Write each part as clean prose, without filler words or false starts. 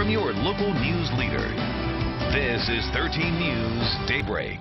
your local news leader. This is 13 News Daybreak.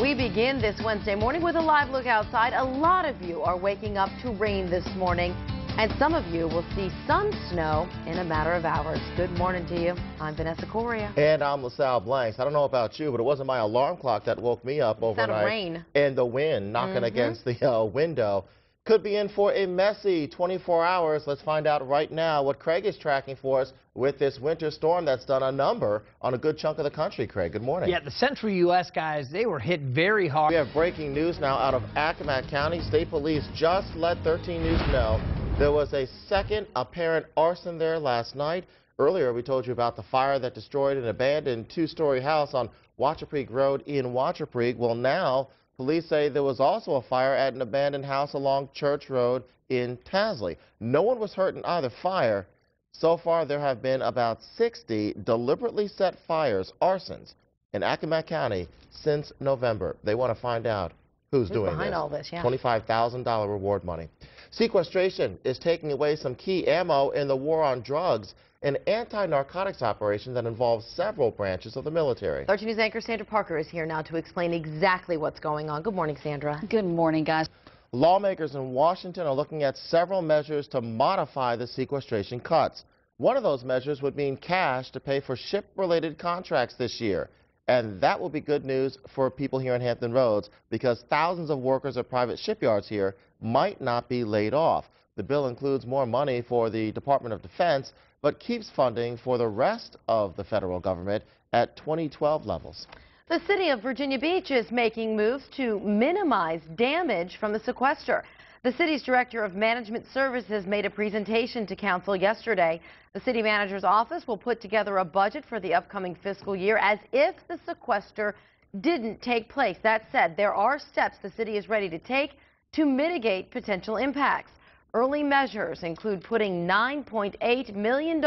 We begin this Wednesday morning with a live look outside. A lot of you are waking up to rain this morning, and some of you will see some snow in a matter of hours. Good morning to you. I'm Vanessa Coria. And I'm LaSalle Blanks. I don't know about you, but it wasn't my alarm clock that woke me up overnight. Rain. And the wind knocking against the window. Could be in for a messy 24 hours. Let's find out right now what Craig is tracking for us with this winter storm that's done a number on a good chunk of the country. Craig, good morning. Yeah, the central U.S. guys, they were hit very hard. We have breaking news now out of Accomack County. State Police just let 13 News know there was a second apparent arson there last night. Earlier, we told you about the fire that destroyed an abandoned two-story house on Wachapreek Road in Wachapreek. Well, now police say there was also a fire at an abandoned house along Church Road in Tasley. No one was hurt in either fire. So far, there have been about 60 deliberately set fires, arsons, in Accomack County since November. They want to find out who's doing behind all this, yeah. $25,000 reward money. Sequestration is taking away some key ammo in the war on drugs, an anti-narcotics operation that involves several branches of the military. 13 News anchor Sandra Parker is here now to explain exactly what's going on. Good morning, Sandra. Good morning, guys. Lawmakers in Washington are looking at several measures to modify the sequestration cuts. One of those measures would mean cash to pay for ship-related contracts this year. And that will be good news for people here in Hampton Roads because thousands of workers at private shipyards here might not be laid off. The bill includes more money for the Department of Defense, but keeps funding for the rest of the federal government at 2012 levels. The city of Virginia Beach is making moves to minimize damage from the sequester. The city's director of management services made a presentation to council yesterday. The city manager's office will put together a budget for the upcoming fiscal year as if the sequester didn't take place. That said, there are steps the city is ready to take to mitigate potential impacts. Early measures include putting $9.8 million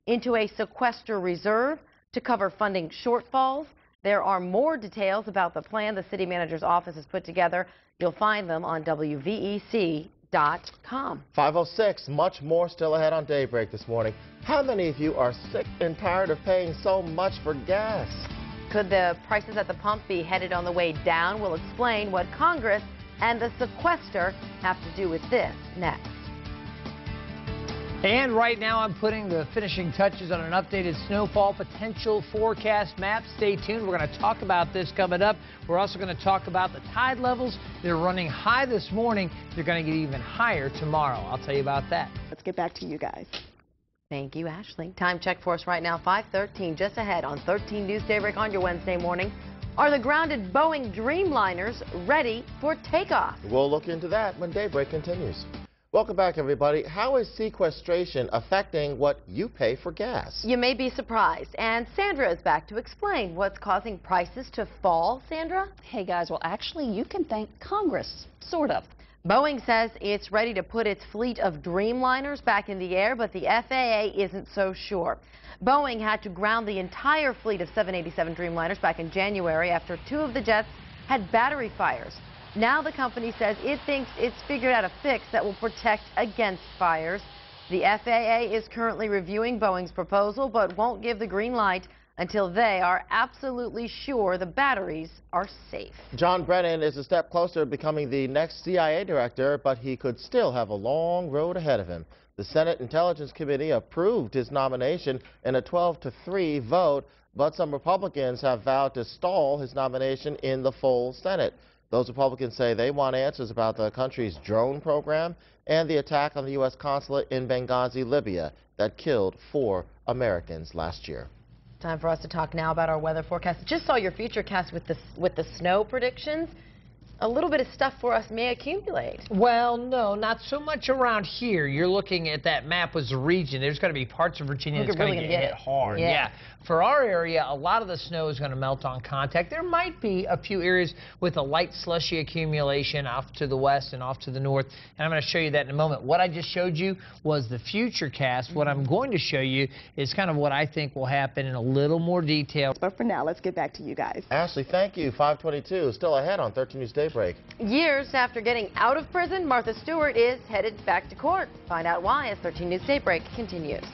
into a sequester reserve to cover funding shortfalls. There are more details about the plan the city manager's office has put together. You'll find them on WVEC.com. 5:06, much more still ahead on Daybreak this morning. How many of you are sick and tired of paying so much for gas? Could the prices at the pump be headed on the way down? We'll explain what Congress and the sequester have to do with this next. And right now I'm putting the finishing touches on an updated snowfall potential forecast map. Stay tuned. We're going to talk about this coming up. We're also going to talk about the tide levels. They're running high this morning. They're going to get even higher tomorrow. I'll tell you about that. Let's get back to you guys. Thank you, Ashley. Time check for us right now, 5:13, just ahead on 13 News Daybreak on your Wednesday morning. Are the grounded Boeing Dreamliners ready for takeoff? We'll look into that when Daybreak continues. Welcome back, everybody. How is sequestration affecting what you pay for gas? You may be surprised, and Sandra is back to explain what's causing prices to fall. Sandra? Hey, guys, well, actually, you can thank Congress, sort of. Boeing says it's ready to put its fleet of Dreamliners back in the air, but the FAA isn't so sure. Boeing had to ground the entire fleet of 787 Dreamliners back in January after two of the jets had battery fires. Now the company says it thinks it's figured out a fix that will protect against fires. The FAA is currently reviewing Boeing's proposal, but won't give the green light until they are absolutely sure the batteries are safe. John Brennan is a step closer to becoming the next CIA director, but he could still have a long road ahead of him. The Senate Intelligence Committee approved his nomination in a 12-3 vote, but some Republicans have vowed to stall his nomination in the full Senate. Those Republicans say they want answers about the country's drone program and the attack on the U.S. consulate in Benghazi, Libya, that killed 4 Americans last year. Time for us to talk now about our weather forecast. Just saw your futurecast with the snow predictions. A little bit of stuff for us may accumulate. Well, no, not so much around here. You're looking at that map was the region. There's going to be parts of Virginia that's going to get hit hard. Yeah. For our area, a lot of the snow is going to melt on contact. There might be a few areas with a light slushy accumulation off to the west and off to the north, and I'm going to show you that in a moment. What I just showed you was the futurecast. What I'm going to show you is kind of what I think will happen in a little more detail. But for now, let's get back to you guys. Ashley, thank you. 5:22, still ahead on 13 News Daybreak. Years after getting out of prison, Martha Stewart is headed back to court. Find out why as 13 News Daybreak continues.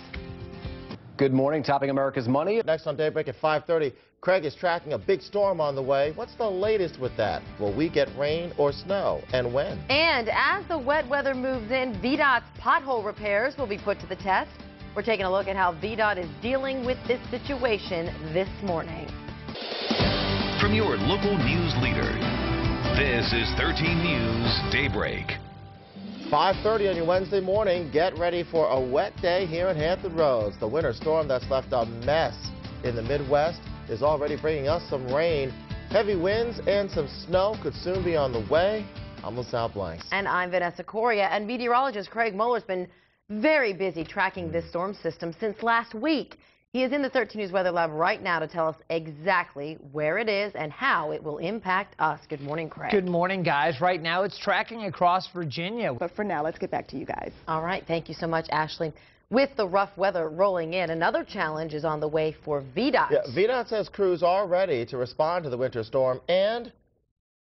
Good morning. Topping America's Money. Next on Daybreak at 5:30, Craig is tracking a big storm on the way. What's the latest with that? Will we get rain or snow, and when? And as the wet weather moves in, VDOT's pothole repairs will be put to the test. We're taking a look at how VDOT is dealing with this situation this morning. From your local news leader, this is 13 News Daybreak. 5:30 on your Wednesday morning. Get ready for a wet day here in Hampton Roads. The winter storm that's left a mess in the Midwest is already bringing us some rain. Heavy winds and some snow could soon be on the way. I'm LaSalle Blanks. And I'm Vanessa Coria. And meteorologist Craig Muller's been very busy tracking this storm system since last week. He is in the 13 News Weather Lab right now to tell us exactly where it is and how it will impact us. Good morning, Craig. Good morning, guys. Right now, it's tracking across Virginia. But for now, let's get back to you guys. All right. Thank you so much, Ashley. With the rough weather rolling in, another challenge is on the way for VDOT. Yeah, VDOT says crews are ready to respond to the winter storm and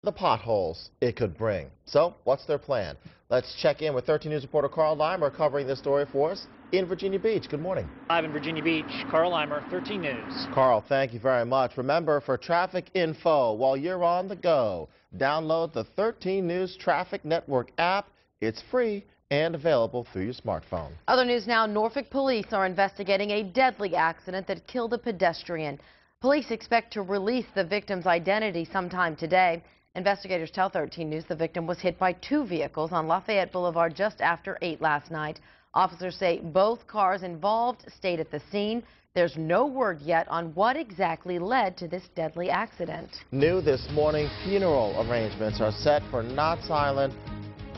the potholes it could bring. So, what's their plan? Let's check in with 13 News reporter Carl Limer covering this story for us in Virginia Beach. Good morning. Live in Virginia Beach, Carl Limer, 13 News. Carl, thank you very much. Remember, for traffic info while you're on the go, download the 13 News Traffic Network app. It's free and available through your smartphone. Other news now, Norfolk police are investigating a deadly accident that killed a pedestrian. Police expect to release the victim's identity sometime today. Investigators tell 13 News the victim was hit by two vehicles on Lafayette Boulevard just after 8 last night. Officers say both cars involved stayed at the scene. There's no word yet on what exactly led to this deadly accident. New this morning, funeral arrangements are set for Knott's Island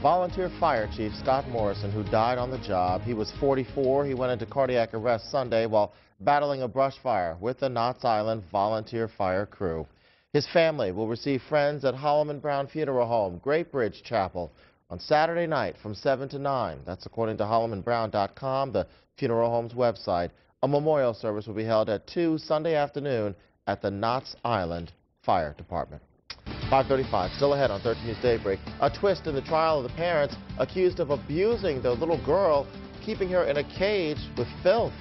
volunteer fire chief Scott Morrison, who died on the job. He was 44. He went into cardiac arrest Sunday while battling a brush fire with the Knott's Island volunteer fire crew. His family will receive friends at Holloman Brown Funeral Home, Great Bridge Chapel, on Saturday night from 7 to 9. That's according to HollomanBrown.com, the funeral home's website. A memorial service will be held at 2 Sunday afternoon at the Knott's Island Fire Department. 5:35, still ahead on 13 News Daybreak. A twist in the trial of the parents accused of abusing their little girl, keeping her in a cage with filth.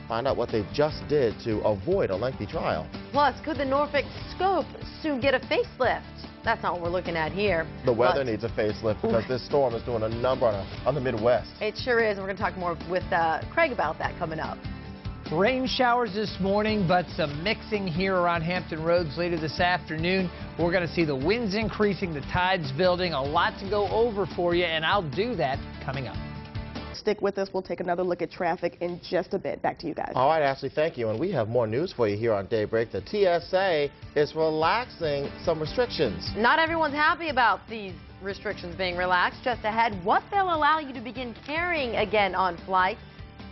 Find out what they just did to avoid a lengthy trial. Plus, could the Norfolk Scope soon get a facelift? That's not what we're looking at here. The weather needs a facelift because this storm is doing a number on the Midwest. It sure is. We're going to talk more with Craig about that coming up. Rain showers this morning, but some mixing here around Hampton Roads later this afternoon. We're going to see the winds increasing, the tides building, a lot to go over for you, and I'll do that coming up. Stick with us. We'll take another look at traffic in just a bit. Back to you guys. All right, Ashley, thank you. And we have more news for you here on Daybreak. The TSA is relaxing some restrictions. Not everyone's happy about these restrictions being relaxed. Just ahead, what they'll allow you to begin carrying again on flights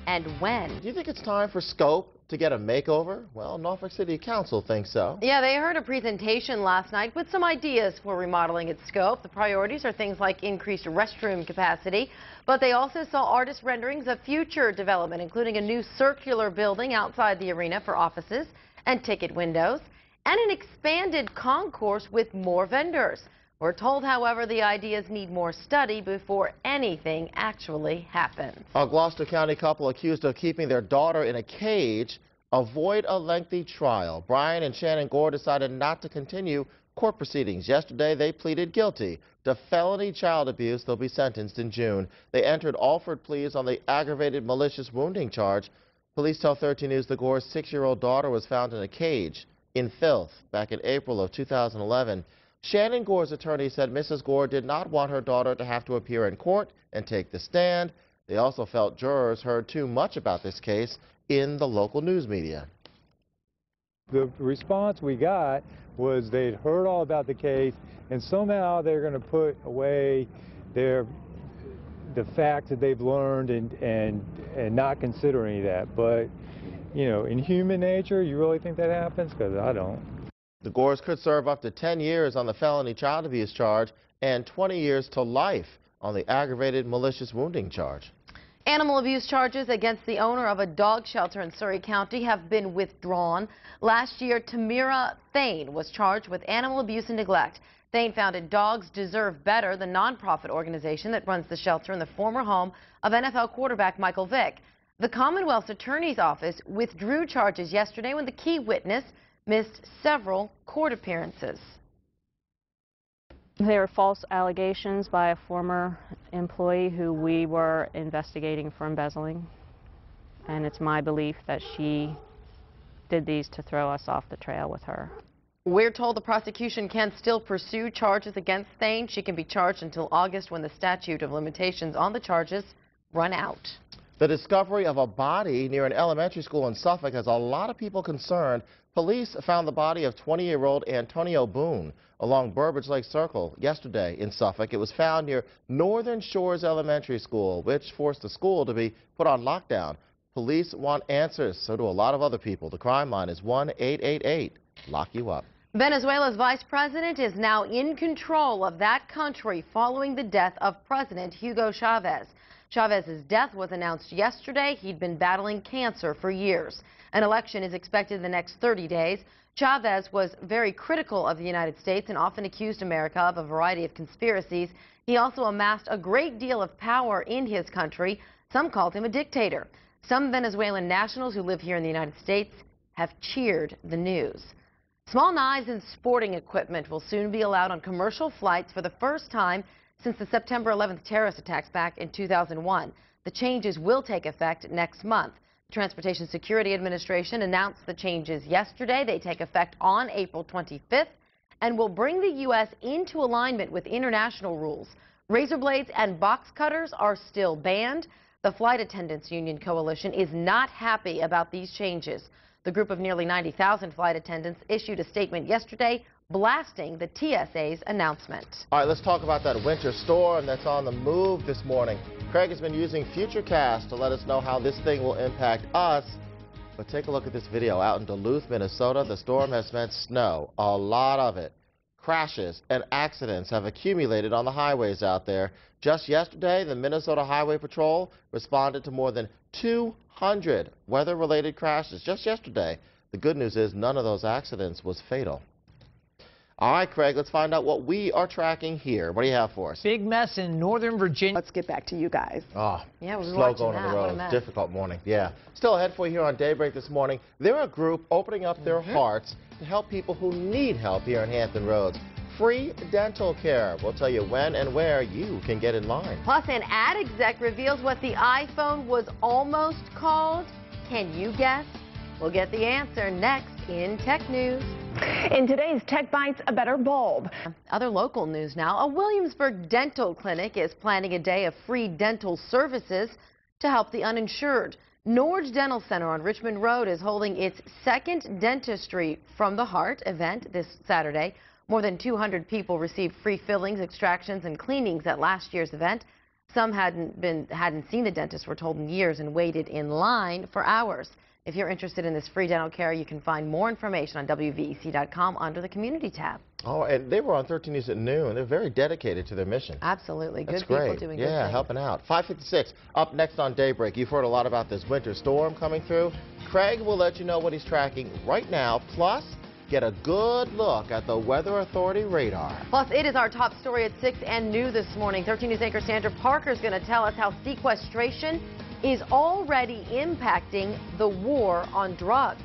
and when. Do you think it's time for Scope to get a makeover? Well, Norfolk City Council thinks so. Yeah, they heard a presentation last night with some ideas for remodeling its Scope. The priorities are things like increased restroom capacity, but they also saw artist renderings of future development, including a new circular building outside the arena for offices and ticket windows, and an expanded concourse with more vendors. We're told, however, the ideas need more study before anything actually happens. A Gloucester County couple accused of keeping their daughter in a cage avoid a lengthy trial. Brian and Shannon Gore decided not to continue court proceedings. Yesterday, they pleaded guilty to felony child abuse. They'll be sentenced in June. They entered Alford pleas on the aggravated malicious wounding charge. Police tell 13 News the Gore's 6-year-old daughter was found in a cage in filth back in April of 2011. Shannon Gore's attorney said Mrs. Gore did not want her daughter to have to appear in court and take the stand. They also felt jurors heard too much about this case in the local news media. The response we got was they'd heard all about the case, and somehow they're going to put away the facts that they've learned and not consider any of that. But, you know, in human nature, you really think that happens? Because I don't. The Gores could serve up to 10 years on the felony child abuse charge and 20 years to life on the aggravated malicious wounding charge. Animal abuse charges against the owner of a dog shelter in Surrey County have been withdrawn. Last year, Tamira Thane was charged with animal abuse and neglect. Thane founded Dogs Deserve Better, the nonprofit organization that runs the shelter in the former home of NFL quarterback Michael Vick. The Commonwealth's Attorney's Office withdrew charges yesterday when the key witness missed several court appearances. They were false allegations by a former employee who we were investigating for embezzling, and it's my belief that she did these to throw us off the trail with her. We're told the prosecution can still pursue charges against Thane. She can be charged until August when the statute of limitations on the charges run out. The discovery of a body near an elementary school in Suffolk has a lot of people concerned. Police found the body of 20-year-old Antonio Boone along Burbage Lake Circle yesterday in Suffolk. It was found near Northern Shores Elementary School, which forced the school to be put on lockdown. Police want answers, so do a lot of other people. The crime line is 1-888. Lock you up. Venezuela's vice president is now in control of that country following the death of President Hugo Chavez. Chavez's death was announced yesterday. He'd been battling cancer for years. An election is expected in the next 30 days. Chavez was very critical of the United States and often accused America of a variety of conspiracies. He also amassed a great deal of power in his country. Some called him a dictator. Some Venezuelan nationals who live here in the United States have cheered the news. Small knives and sporting equipment will soon be allowed on commercial flights for the first time since the September 11th terrorist attacks back in 2001. The changes will take effect next month. The Transportation Security Administration announced the changes yesterday. They take effect on April 25th and will bring the U.S. into alignment with international rules. Razor blades and box cutters are still banned. The Flight Attendants Union Coalition is not happy about these changes. The group of nearly 90,000 flight attendants issued a statement yesterday blasting the TSA's announcement. All right, let's talk about that winter storm that's on the move this morning. Craig has been using Futurecast to let us know how this thing will impact us. But take a look at this video out in Duluth, Minnesota. The storm has meant snow, a lot of it. Crashes and accidents have accumulated on the highways out there. Just yesterday, the Minnesota Highway Patrol responded to more than 200 weather-related crashes just yesterday. The good news is none of those accidents was fatal. All right, Craig, let's find out what we are tracking here. What do you have for us? Big mess in Northern Virginia. Let's get back to you guys. Oh, yeah, we were slow going on the road. Difficult morning. Yeah. Still ahead for you here on Daybreak this morning. They're a group opening up their hearts to help people who need help here in Hampton Roads. Free dental care. We'll tell you when and where you can get in line. Plus, an ad exec reveals what the iPhone was almost called. Can you guess? We'll get the answer next in Tech News. In today's Tech Bites, a better bulb. Other local news now. A Williamsburg dental clinic is planning a day of free dental services to help the uninsured. Norge Dental Center on Richmond Road is holding its second Dentistry from the Heart event this Saturday. More than 200 people received free fillings, extractions, and cleanings at last year's event. Some hadn't seen the dentist, we're told, in years and waited in line for hours. If you're interested in this free dental care, you can find more information on WVEC.com under the Community tab. Oh, and they were on 13 News at noon. They're very dedicated to their mission. Absolutely. That's good great. People doing good things. Yeah, helping out. 5:56. Up next on Daybreak, you've heard a lot about this winter storm coming through. Craig will let you know what he's tracking right now. Plus, get a good look at the Weather Authority radar. Plus, it is our top story at 6 and new this morning. 13 News anchor Sandra Parker is going to tell us how sequestration is already impacting the war on drugs.